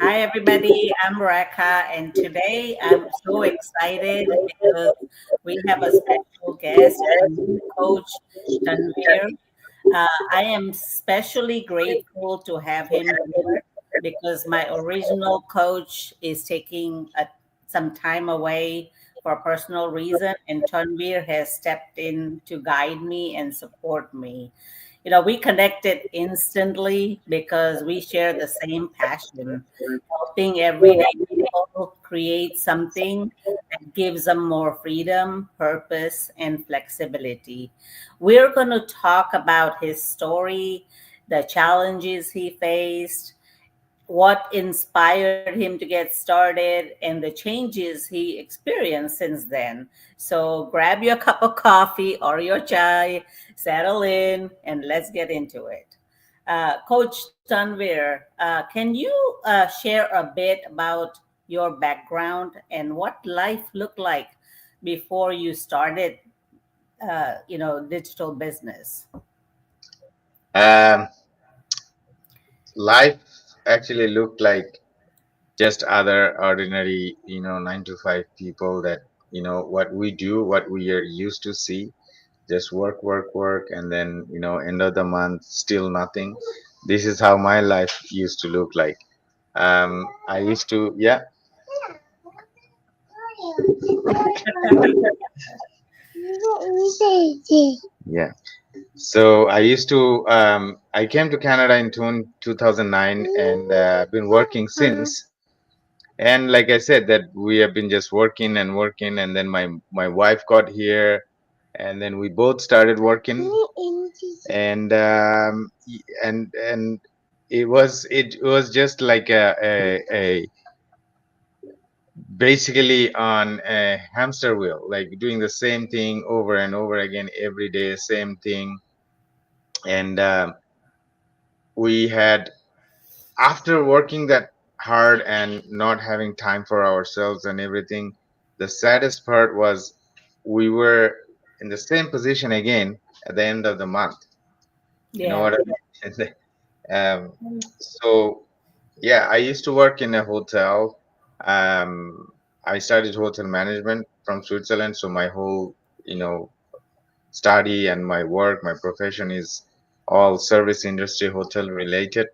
Hi, everybody. I'm Rekha, and today I'm so excited because we have a special guest, a new coach, Tanvir. I am especially grateful to have him here because my original coach is taking some time away for a personal reason, and Tanvir has stepped in to guide me and support me. We connected instantly because we share the same passion, helping everyday people create something that gives them more freedom, purpose, and flexibility. We're going to talk about his story, the challenges he faced, what inspired him to get started, and the changes he experienced since then. So grab your cup of coffee or your chai, settle in, and let's get into it. Coach Tanvir, can you share a bit about your background and what life looked like before you started, digital business? Um, Life actually looked like just other ordinary, 9 to 5 people that, what we do, what we are used to see, just work, work, work, and then, end of the month, still nothing. This is how my life used to look like. I used to, yeah, yeah. So I used to, I came to Canada in 2009 and been working since. And like I said, that we have been just working and working, and then my wife got here, and then we both started working, and and it was just like a basically on a hamster wheel, like doing the same thing over and over again every day, same thing, and we had after working that hard and not having time for ourselves and everything, the saddest part was we were in the same position again at the end of the month. You know Yeah. what I mean? So yeah, I used to work in a hotel. I studied hotel management from Switzerland, so my whole, you know, study and my work, my profession is all service industry, hotel related.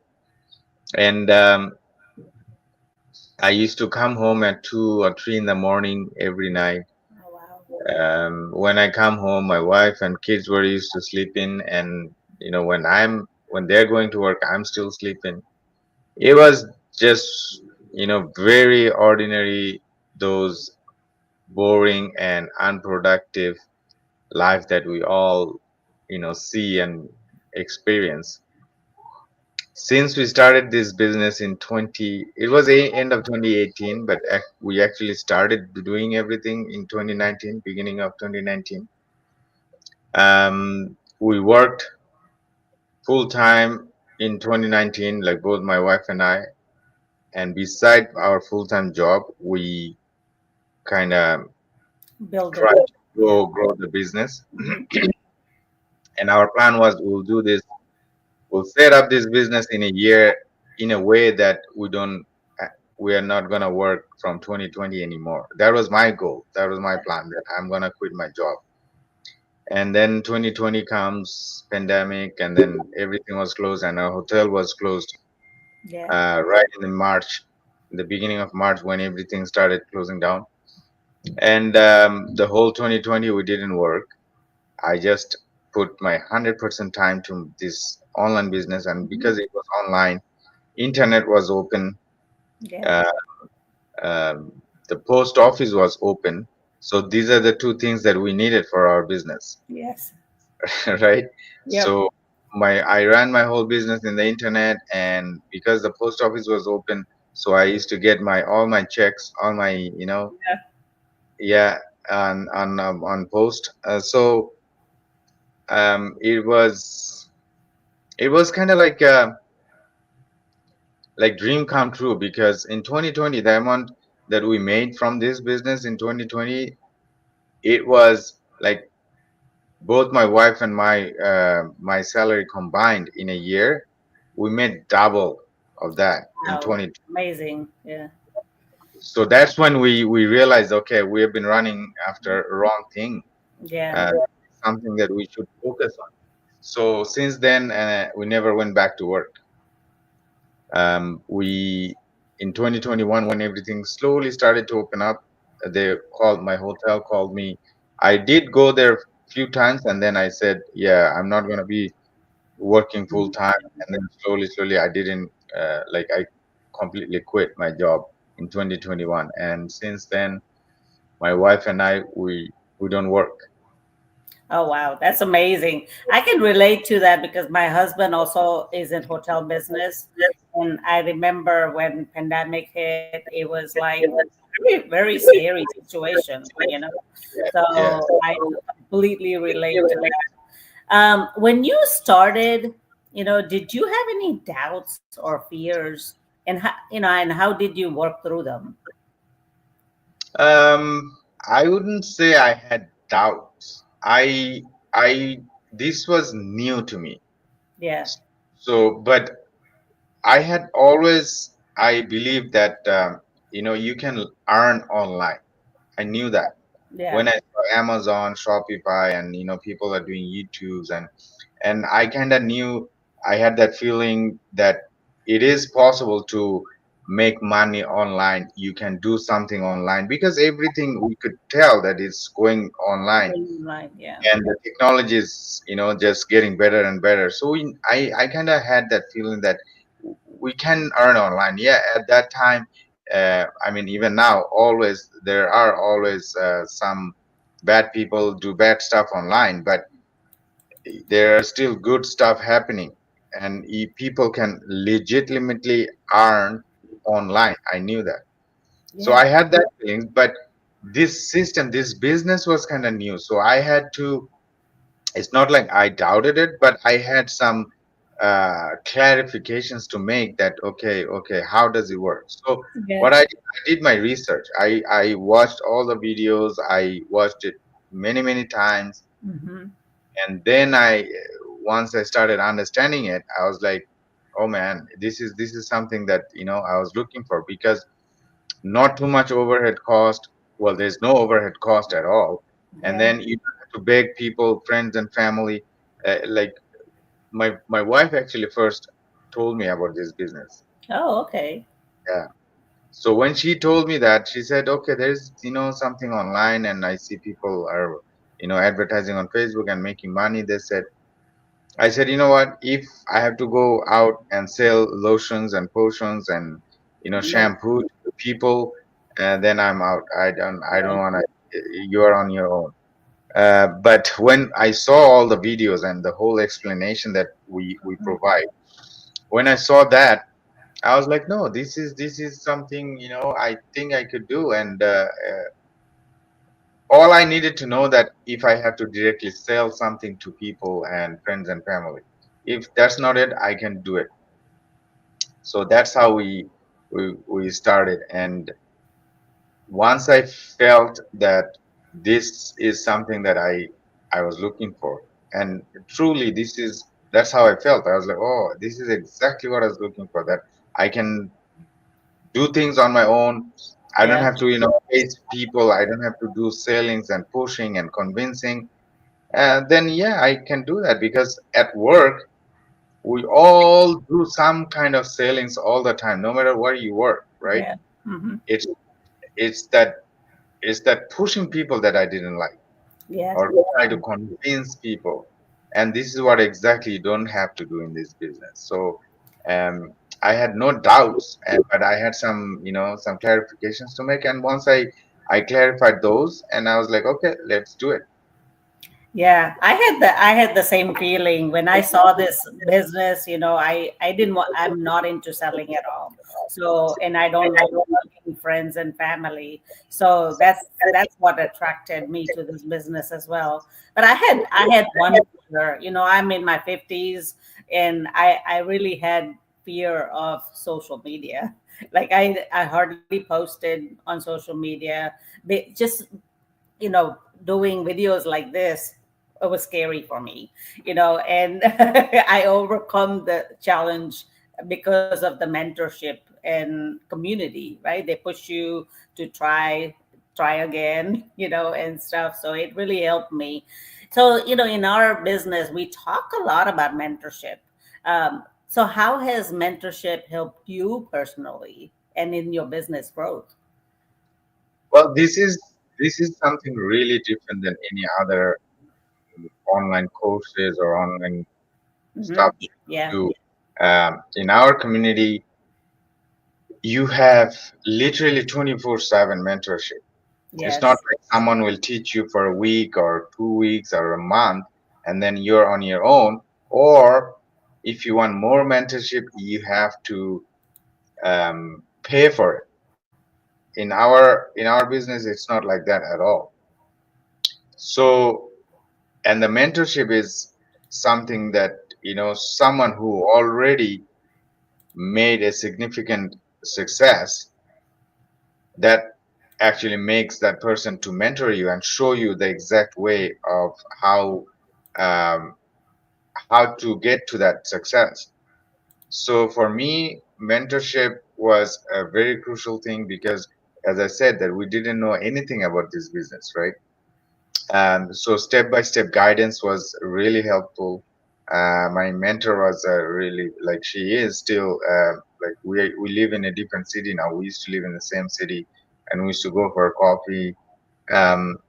And I used to come home at 2 or 3 in the morning every night. Oh, wow. When I come home, my wife and kids were used to sleeping, and when they're going to work, I'm still sleeping. It was just very ordinary, those boring and unproductive life that we all see and experience. Since we started this business in 20, it was end of 2018, but we actually started doing everything in 2019, beginning of 2019. We worked full time in 2019, like both my wife and I. And beside our full time job, we kind of Build it. tried to Yeah. grow the business. Mhm. And our plan was we'll do this, we'll set up this business in a year in a way that we are not gonna work from 2020 anymore. That was my goal. That was my plan, that I'm gonna quit my job. And then 2020 comes, pandemic, and then everything was closed, and our hotel was closed Yeah. right in the March, the beginning of March, when everything started closing down. And the whole 2020 we didn't work. I just put my 100% time to this online business, and Mhm. because it was online, internet was open, Yeah. uh, um, the post office was open. So these are the two things that we needed for our business, Yes. right? Yep. So I ran my whole business in the internet, and because the post office was open, so I used to get my all my checks, all my Yeah. yeah, on post. So it was kind of like dream come true, because in 2020 the amount that we made from this business in 2020, it was like both my wife and my salary combined in a year, we made double. of that in Wow. 20. Amazing. Yeah. So that's when we realized, okay, we have been running after a wrong thing, Yeah. uh, something that we should focus on. So since then, we never went back to work. We In 2021, when everything slowly started to open up, they called my hotel, called me. I did go there a few times, and then I said, "Yeah, I'm not gonna be working full time." And then slowly, I didn't I completely quit my job in 2021, and since then, my wife and I we don't work. Oh wow, that's amazing. I can relate to that because my husband also is in hotel business, and I remember when pandemic hit, it was like very scary situation, you know. Yeah. So I completely relate to that. When you started, did you have any doubts or fears, and how did you work through them? I wouldn't say I had doubts. I This was new to me. Yeah, So, but I had always I believed that you can earn online. I knew that yeah, when I saw Amazon, Shopify, and people are doing YouTubes, and I kind of knew, I had that feeling that it is possible to make money online. You can do something online because everything we could tell that it's going online, right, yeah, and the technology is just getting better and better. So I kind of had that feeling that we can earn online. Yeah, at that time, I mean, even now, always there are always some bad people do bad stuff online, but there are still good stuff happening, and people can legitimately earn online. I knew that. So yeah, I had that feeling, but this system, this business was kind of new, so I had to, it's not like I doubted it, but I had some clarifications to make, that okay, how does it work? So yeah. what I did my research. I watched all the videos. I watched it many times, Hmm. and then once I started understanding it, I was like, oh man, this is something that I was looking for, because not too much overhead cost. Well, there's no overhead cost at all, and Yeah. then you have to beg people, friends and family. Like my wife actually first told me about this business. Oh, okay. Yeah. So when she told me that, she said, okay, there's something online, and I see people are advertising on Facebook and making money. They said, I said, you know what? If I have to go out and sell lotions and potions and No, shampoo to people, then I'm out. I don't yeah. want to. You are on your own. But when I saw all the videos and the whole explanation that we provide, when I saw that, I was like, no, this is something I think I could do, and all I needed to know that if I have to directly sell something to people and friends and family, if that's not it, I can do it. So that's how we started, and once I felt that this is something that I was looking for, and truly that's how I felt. I was like, oh, this is exactly what I was looking for. That I can do things on my own. I don't Yeah. have to face people. I don't have to do sellings and pushing and convincing. Then yeah, I can do that, because at work we all do some kind of sellings all the time, no matter where you work, right? Yeah. Hmm. It's it's that it's that pushing people that I didn't like, Yeah. or try to convince people. And this is what exactly you don't have to do in this business. So um, I had no doubts, but I had some clarifications to make. And once I clarified those, and I was like, okay, let's do it. Yeah, I had the same feeling when I saw this business. I didn't want. I'm not into selling at all. So, and I don't like helping friends and family. So that's what attracted me to this business as well. But I had one fear. I'm in my 50s, and I really had fear of social media. Like I hardly posted on social media. Just doing videos like this, it was scary for me, and I overcome the challenge because of the mentorship and community, right? They push you to try again, and stuff. So it really helped me. So, in our business, we talk a lot about mentorship. So how has mentorship helped you personally and in your business growth? Well, this is something really different than any other online courses or online Hmm. stuff Yeah. you do. In our community, you have literally 24/7 mentorship. It's not Yes. like someone will teach you for a week or 2 weeks or a month and then you're on your own. Or if you want more mentorship, you have to pay for it. In our business, it's not like that at all. So, and the mentorship is something that someone who already made a significant success, that actually makes that person to mentor you and show you the exact way of how um, how to get to that success. So for me, mentorship was a very crucial thing because, as I said, that we didn't know anything about this business, right? So step by step guidance was really helpful. My mentor was really, like, she is still, like, we live in a different city now. We used to live in the same city, and we used to go for a coffee. Um,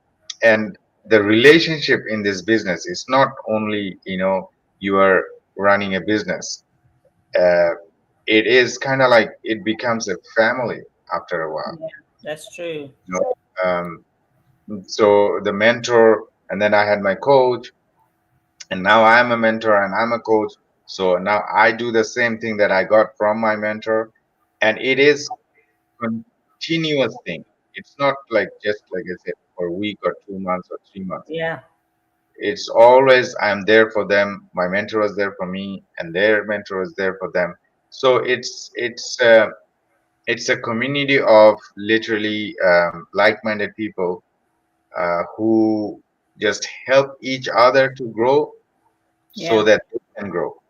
and the relationship in this business is not only you are running a business. Uh, it is kind of like it becomes a family after a while. Yeah, that's true. You know? So the mentor, and then I had my coach, and now I'm a mentor and I'm a coach. So now I do the same thing that I got from my mentor, and it is continuous thing. It's not like, just like I said, for a week or 2 months or 3 months. Yeah. It's always I'm there for them. My mentor was there for me, and their mentor was there for them. So it's a community of literally like-minded people who just help each other to grow so Yeah. that they can grow.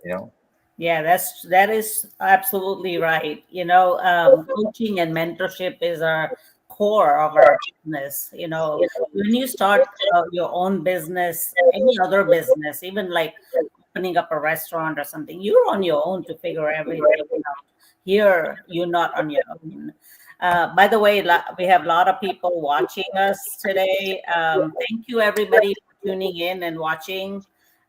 You know. Yeah, that is absolutely right. Coaching and mentorship is our core of our business. When you start your own business, any other business, even like opening up a restaurant or something, you're on your own to figure everything out. Here, you're not on your own. By the way, we have a lot of people watching us today. Thank you, everybody, for tuning in and watching.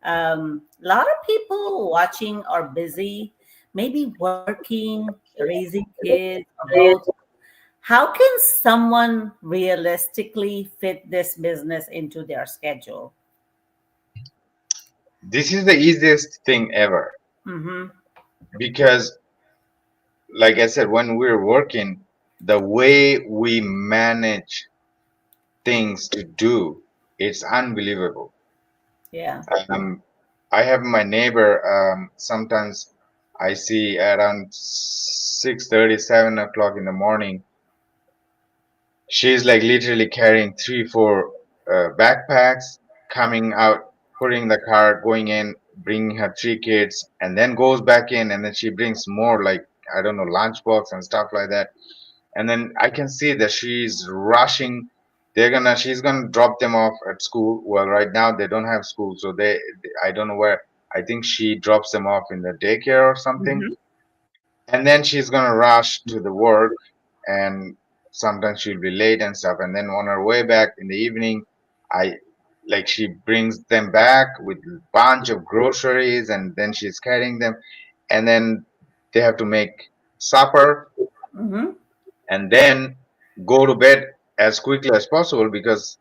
A lot of people watching are busy, maybe working, raising kids, or both. How can someone realistically fit this business into their schedule? This is the easiest thing ever Mm-hmm. because, like I said, when we're working, the way we manage things to do, it's unbelievable. Yeah. Um, I have my neighbor. Sometimes I see around 6:30, 7 o'clock in the morning. She's like literally carrying 3, 4 backpacks, coming out, putting the car, going in, bringing her 3 kids, and then goes back in, and then she brings more, like, I don't know, lunchbox and stuff like that. And then I can see that she's rushing. She's gonna drop them off at school. Well, right now they don't have school, so I don't know where. I think she drops them off in the daycare or something, Mm-hmm. and then she's gonna rush to the work, and sometimes she'll be late and stuff. And then on her way back in the evening, I like she brings them back with a bunch of groceries, and then she's carrying them, and then they have to make supper Mm-hmm. and then go to bed as quickly as possible because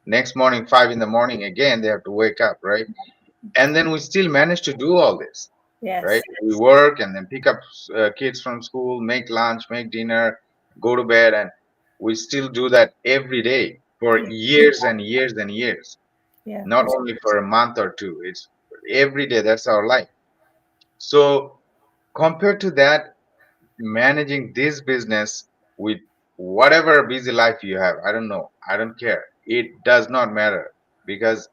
next morning 5 in the morning again they have to wake up, right? And then we still manage to do all this, right? Yes. We work and then pick up kids from school, make lunch, make dinner, go to bed, and we still do that every day for Yeah. years and years and years, Yeah. not only for a month or two. It's every day. That's our life. So compared to that, managing this business with whatever busy life you have, I don't know, I don't care, it does not matter, because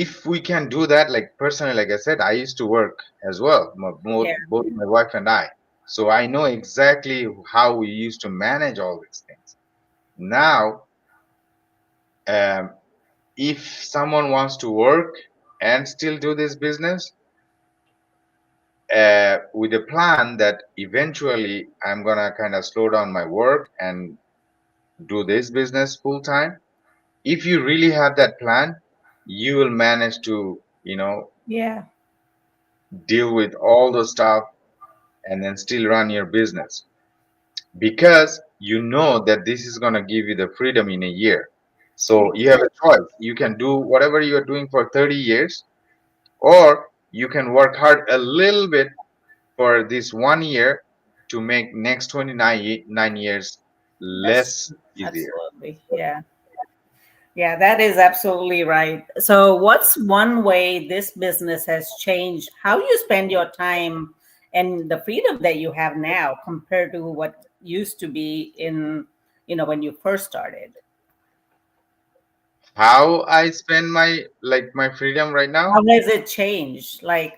if we can do that, like personally, like I said, I used to work as well, Yeah. both my wife and I. So I know exactly how we used to manage all these things. Now, um, if someone wants to work and still do this business, with a plan that eventually I'm gonna kind of slow down my work and do this business full time. If you really have that plan, you will manage to, Yeah. deal with all the stuff and then still run your business, because you know that this is going to give you the freedom in a year. So you have a choice. You can do whatever you are doing for 30 years, or you can work hard a little bit for this 1 year to make next 29 years That's less easier. absolutely. Yeah. Yeah, that is absolutely right. So, what's one way this business has changed how you spend your time and the freedom that you have now compared to what used to be when you first started? How I spend my freedom right How now? has it changed? Like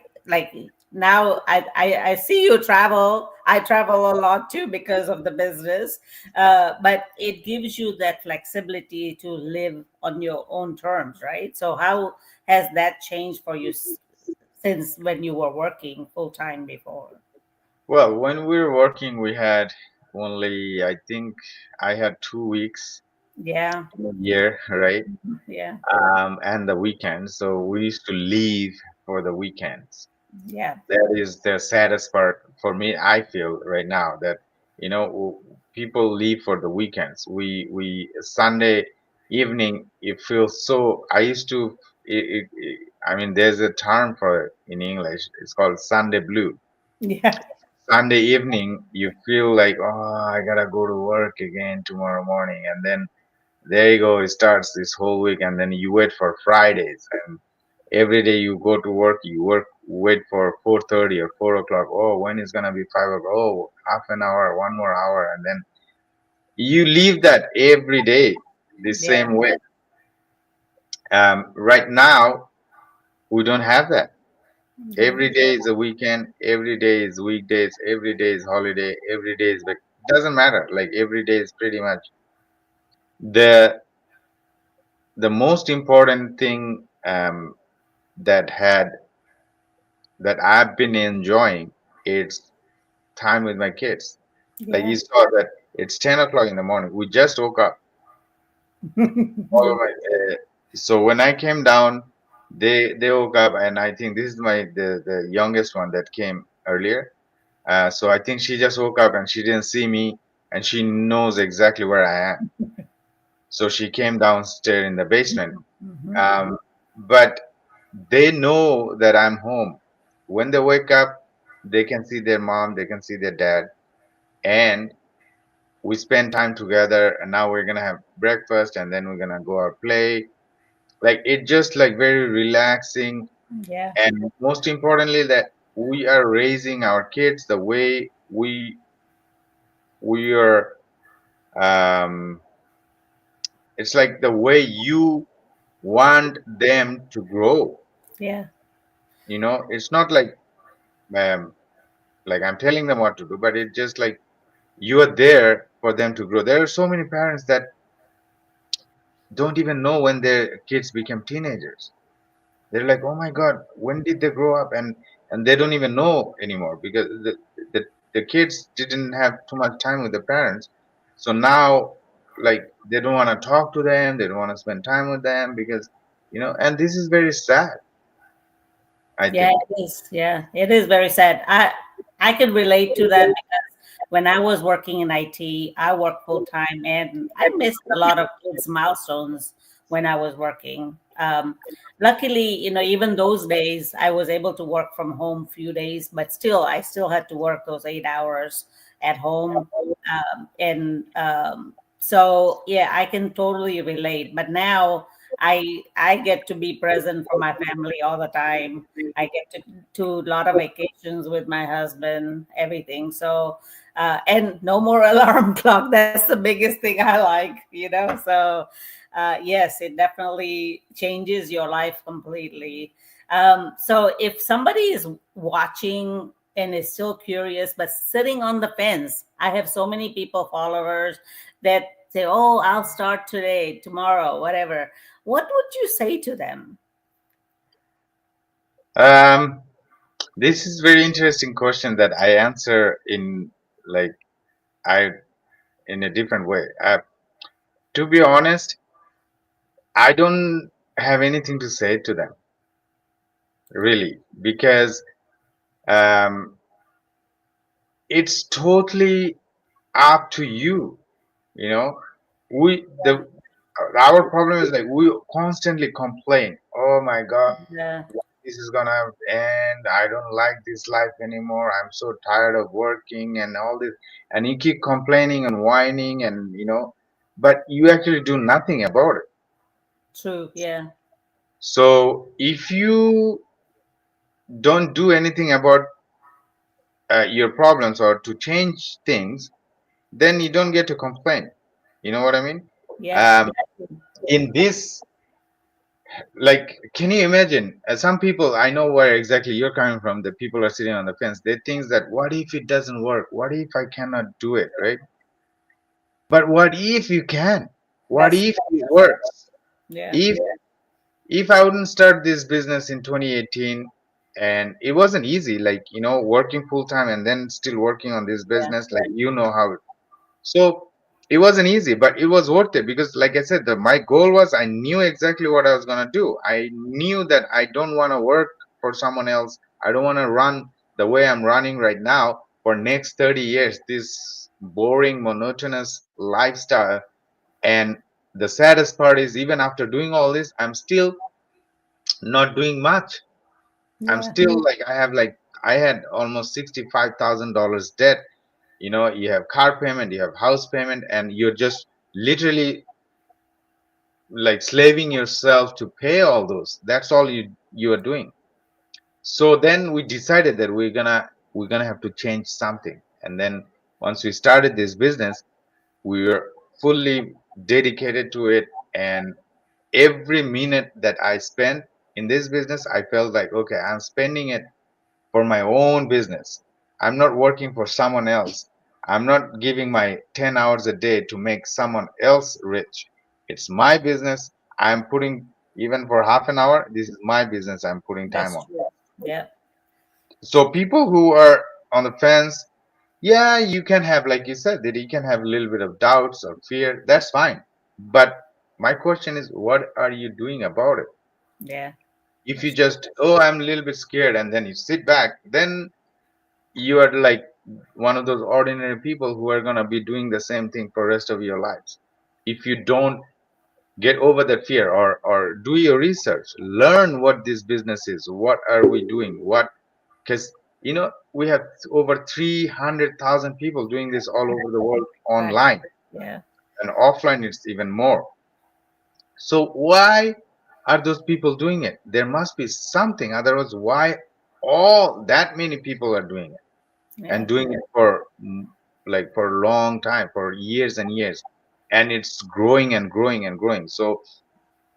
now, I see you travel. I travel a lot too because of the business, but it gives you that flexibility to live on your own terms, right? So how has that changed for you since when you were working full time before? Well, when we were working, we had only, I think, I had 2 weeks Yeah, a year, right? yeah, And the weekends. So we used to leave for the weekends. yeah, That is the saddest part for me. I feel right now that people leave for the weekends. We Sunday evening. It feels so. I used to. I mean, there's a term for it in English. It's called Sunday blue. yeah, Sunday evening, you feel like, oh, I gotta go to work again tomorrow morning, and then there you go. It starts this whole week, and then you wait for Fridays, and every day you go to work, wait for 4:30 or 4 o'clock. Oh, when is gonna be 5 o'clock? Oh, half an hour, one more hour, and then you leave that every day the yeah, same way. Right now, we don't have that. yeah, Every day is a weekend. Every day is weekdays. Every day is holiday. Every day is doesn't matter. Like every day is pretty much the the most important thing that had that I've been enjoying is time with my kids. Like yeah, you saw that it's 10 o'clock in the morning. We just woke up. All of my, so when I came down, they woke up, and I think this is the youngest one that came earlier. So I think she just woke up and she didn't see me, and she knows exactly where I am. So she came downstairs in the basement. Mhm. Um, but they know that I'm home. When they wake up, they can see their mom, they can see their dad, and we spend time together. And now we're gonna have breakfast, and then we're gonna go out play. Like it just like very relaxing, Yeah, and most importantly, that we are raising our kids the way we are. Um, it's like the way you want them to grow. yeah, It's not um, like I'm telling them what to do, but it's just like you are there for them to grow. There are so many parents that don't even know when their kids become teenagers. They're like, oh my God, when did they grow up? And they don't even know anymore because the, the kids didn't have too much time with the parents. So now, like, they don't want to talk to them. They don't want to spend time with them because, and this is very sad, I yeah. think. It is. Yeah, it is very sad. I can relate to that because when I was working in IT, I worked full time, and I missed a lot of kids' milestones when I was working. Luckily, even those days, I was able to work from home few days, but still, I still had to work those 8 hours at home, and so yeah, I can totally relate. But now, I get to be present for my family all the time. I get to a lot of vacations with my husband, everything. So, and no more alarm clock. That's the biggest thing I like. So, yes, it definitely changes your life completely. So if somebody is watching and is still curious but sitting on the fence, I have so many people, followers, that say, "Oh, I'll start today, tomorrow, whatever." What would you say to them? Um, this is very interesting question that I answer in like I in a different way. To be honest, I don't have anything to say to them really because um, it's totally up to you. You know, we the our problem is like we constantly complain. Oh my God, Yeah, this is gonna end. I don't like this life anymore. I'm so tired of working and all this. And you keep complaining and whining and but you actually do nothing about it. true. Yeah, So if you don't do anything about your problems or to change things, then you don't get to complain. You know what I mean? yeah, Um, yeah, in this, like, can you imagine? Some people, I know where exactly you're coming from. The people are sitting on the fence. They think that, what if it doesn't work? What if I cannot do it, right? But what if you can? What that's if it works? yeah, If I wouldn't start this business in 2018, and it wasn't easy, like working full time and then still working on this yeah, business, like how. So it wasn't easy, but it was worth it because, like I said, my goal was I knew exactly what I was gonna do. I knew that I don't want to work for someone else. I don't want to run the way I'm running right now for next 30 years. This boring, monotonous lifestyle. And the saddest part is, even after doing all this, I'm still not doing much. I'm yeah, still like I had almost $65,000 debt. You have car payment, you have house payment, and you're just literally like slaving yourself to pay all those. That's all you are doing. So then we decided that we're gonna have to change something. And then once we started this business, we were fully dedicated to it. And every minute that I spent in this business, I felt like, okay, I'm spending it for my own business. I'm not working for someone else. I'm not giving my 10 hours a day to make someone else rich. It's my business. I'm putting, even for half an hour, this is my business I'm putting time that's on. true. Yeah, So people who are on the fence, yeah, you can have, like you said, that you can have a little bit of doubts or fear. That's fine. But my question is, what are you doing about it? yeah, If you that's just, oh, I'm a little bit scared, and then you sit back, then you are like one of those ordinary people who are going to be doing the same thing for the rest of your lives. If you don't get over the fear, or do your research, learn what this business is, what are we doing, what, because we have over 300,000 people doing this all over the world right. online, Yeah, and offline it's even more. So why are those people doing it? There must be something, otherwise why all that many people are doing it, yeah, and doing it for like for a long time, for years and years, and it's growing and growing and growing. So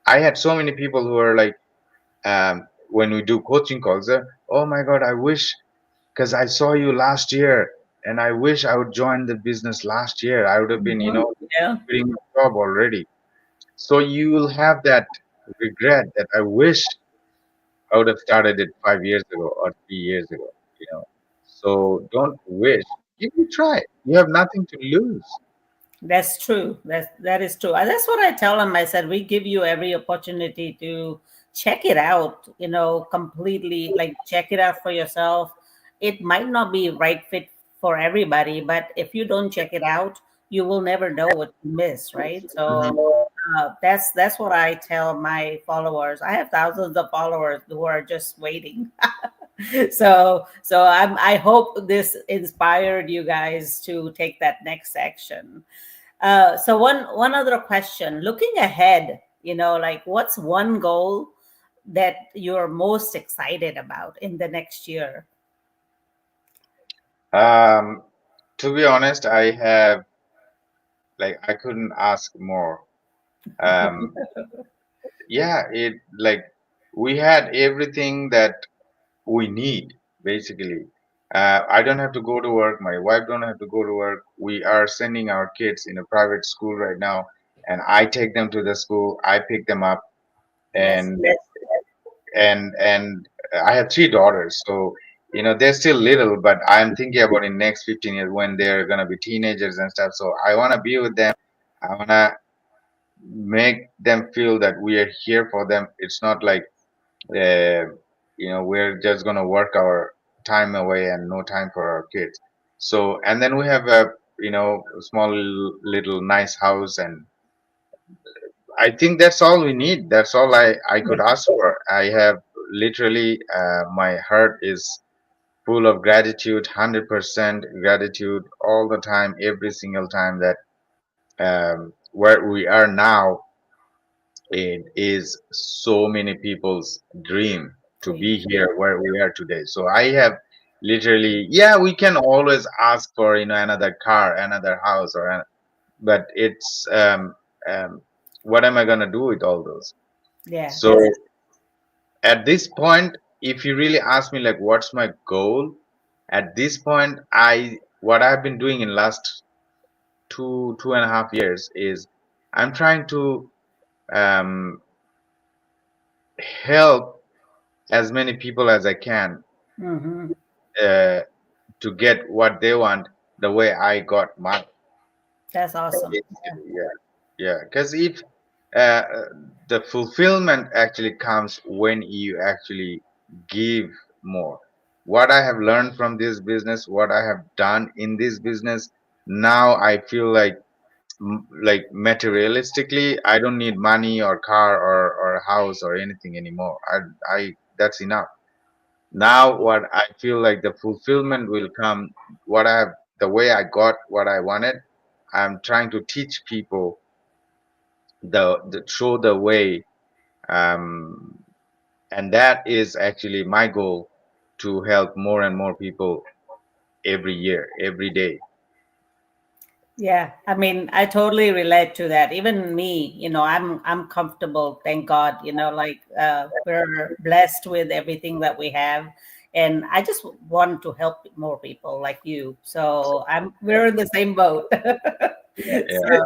I had so many people who are like, when we do coaching calls, oh my God, I wish, because I saw you last year, and I wish I would join the business last year. I would have been mhm, yeah, quitting my job already. So you will have that regret that I wish I would have started it 5 years ago or 3 years ago. you know so don't wish, give it a try. You have nothing to lose. that's true. That is true. That's what I tell them. I said we give you every opportunity to check it out. Completely, like, check it out for yourself. It might not be right fit for everybody, but if you don't check it out, you will never know what you miss, right? So Mhm. that's what I tell my followers. I have thousands of followers who are just waiting. I hope this inspired you guys to take that next action. So one other question, looking ahead, like, what's one goal that you're most excited about in the next year? um to be honest, I couldn't ask more. Um, yeah, it like we had everything that we need basically. I don't have to go to work. My wife don't have to go to work. We are sending our kids in a private school right now, and I take them to the school. I pick them up, Yes. and and I have three daughters, so they're still little, but I'm thinking about in next 15 years when they're gonna be teenagers and stuff. So I wanna be with them. I wanna make them feel that we are here for them. It's not like uh, we're just gonna work our time away and no time for our kids. So and then we have a small little nice house, and I think that's all we need. That's all I could ask for. I have literally my heart is full of gratitude, 100% gratitude all the time, every single time that where we are now, it is so many people's dream to Dream. be here where we are today. So I have literally, yeah, we can always ask for another car, another house, but it's what am I gonna do with all those? Yeah, So that's at this point, if you really ask me like what's my goal, at this point, what I've been doing in last 2.5 years is I'm trying to um, help as many people as I can hmm uh, to get what they want the way I got mine. that's awesome. Yeah, yeah. Because if uh, the fulfillment actually comes when you actually give more. What I have learned from this business, what I have done in this business, now I feel like like materialistically, I don't need money or car or a house or anything anymore. I that's enough. Now what I feel like the fulfillment will come what I have the way I got what I wanted. I'm trying to teach people the show the way, um, and that is actually my goal to help more and more people every year, every day. Yeah, I mean, I totally relate to that. Even me, I'm comfortable, thank God, like we're blessed with everything that we have. And I just want to help more people like you. So we're in the same boat. Yeah,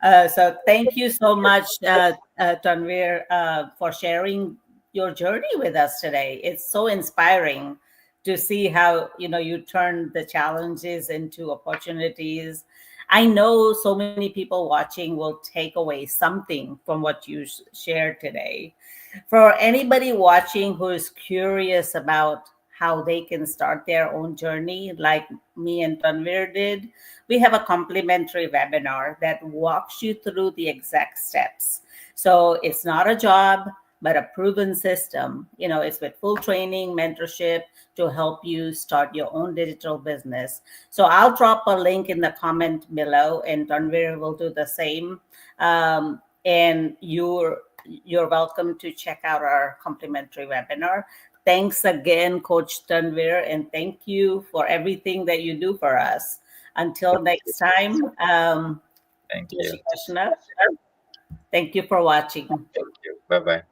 So so thank you so much, Tanvir, for sharing your journey with us today. It's so inspiring to see how you turn the challenges into opportunities. I know so many people watching will take away something from what you shared today. For anybody watching who is curious about how they can start their own journey, like me and Tanvir did, we have a complimentary webinar that walks you through the exact steps. So it's not a job, but a proven system. It's with full training, mentorship to help you start your own digital business. So I'll drop a link in the comment below, and Tanvir will do the same. And you're welcome to check out our complimentary webinar. Thanks again, Coach Tanvir, and thank you for everything that you do for us. Until next time, thank Jai you. Shri Krishna. Thank you for watching. Thank you. Bye bye.